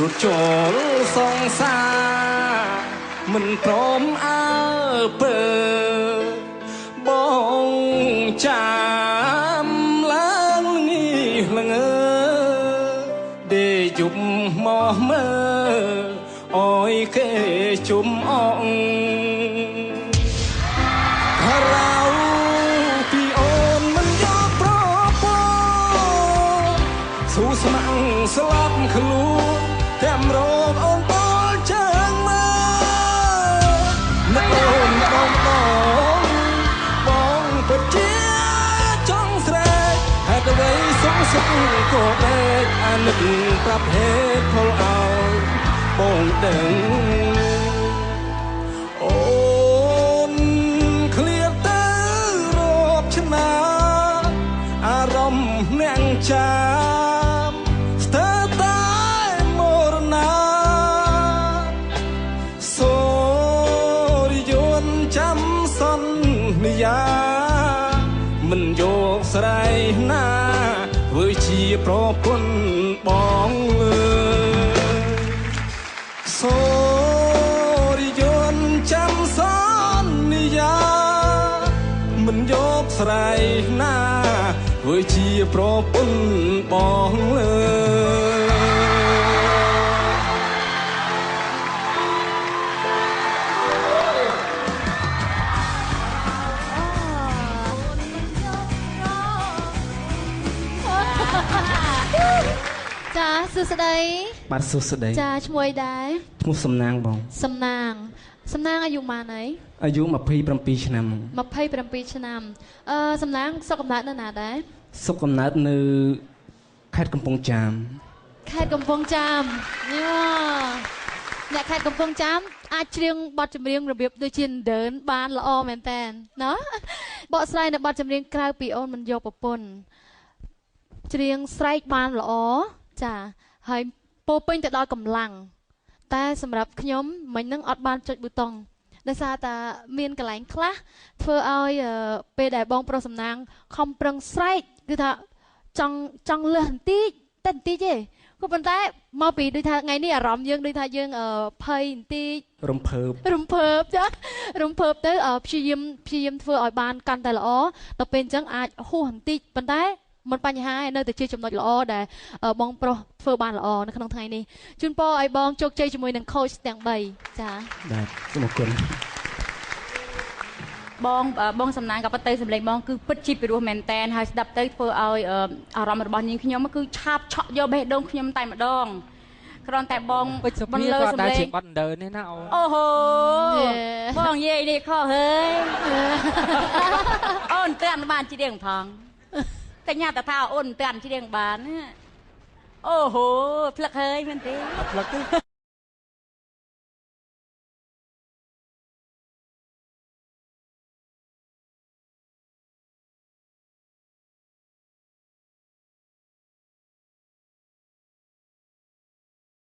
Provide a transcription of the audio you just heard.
រត់ចូលសងសាមិនព្រមអើពើបងចាំឡើងនេះលងើដេយប់មកមើអើយគេជុំអងស៊ូស្ម័គ្រស្លាប់ខ្លួនតែមរកអូនបលជើងមើនឹកអូនបងពិតជាចង់ស្រែកហេតុអ្វីសងសឹកក៏បែកអានឹកប្រាប់ហេតុផលឲ្យបងដឹងអូនឃ្លាតទៅរកឆ្នាអារម្មណ៍អ្នកចាមិនយកស្រីណាធ្វើជាប្រពន្ធបងលើសូរិយន្តចាំសន្យាមិនយកស្រីណាធ្វើជាប្រពន្ធបងលើចាសួស្តីបាទសួស្តីចាឈ្មោះអីដែរឈ្មោះសំណាងបងសំណាងអាយុប៉ុន្មានហើយអាយុ27ឆ្នាំ27ឆ្នាំសំណាងសុខកំណើតនៅណាដែរសុខកំណើតនៅខេត្តកំពង់ចាមយោអ្នកខេត្តកំពង់ចាមអាចច្រៀងបទចម្រៀងរបៀបដូចជាដើនបានល្អមែនតើណាបកស្រាយនៅបទចម្រៀងក្រៅពីអូនមិនយកប្រពន្ធច្រៀងស្រែកបានល្អចាហើយពោពេញទៅដោយកម្លាំងតែសម្រាប់ខ្ញុំមិញនឹងអត់បានចុចប៊ូតុងដោយសារតែមានកន្លែងខ្លះធ្វើឲ្យពេលដែលបងប្រុសសំណាងខំប្រឹងស្រែកគឺថាចង់លឺបន្តិចតែបន្តិចទេក៏ប៉ុន្តែមកពីដូចថាថ្ងៃនេះអារម្មណ៍យើងដូចថាយើងភ័យបន្តិចរំភើបចារំភើបទៅព្យាយាមធ្វើឲ្យបានកាន់តែល្អដល់ពេលអញ្ចឹងអាចហួសបន្តិចប៉ុន្តែមិនបញ្ហាឯនៅតែជាចំណុចល្អដែលបងប្រុសធ្វើបានល្អនៅក្នុងថ្ងៃនេះជូនពរឲ្យបងជោគជ័យជាមួយនឹងខូចទាំង3ចាបាទសូមអរគុណបងសំណាងក៏ប៉ុន្តែសម្លេងបងគឺពិតជាពិរោះមែនតែនហើយស្ដាប់ទៅធ្វើឲ្យអារម្មណ៍របស់នាងខ្ញុំគឺឆាបឆក់យកបេះដូងខ្ញុំតែម្ដងគ្រាន់តែបងបន្លឺសម្លេងបាត់ដើនេះណាអូហូបងនិយាយនេះខុសហើយអូនតែនបានច្រៀងផងតែញ៉ាតថាអូនមិនទាន់ច្រៀងបានអូហូផ្លឹកហើយមែនទេផ្លឹកទេ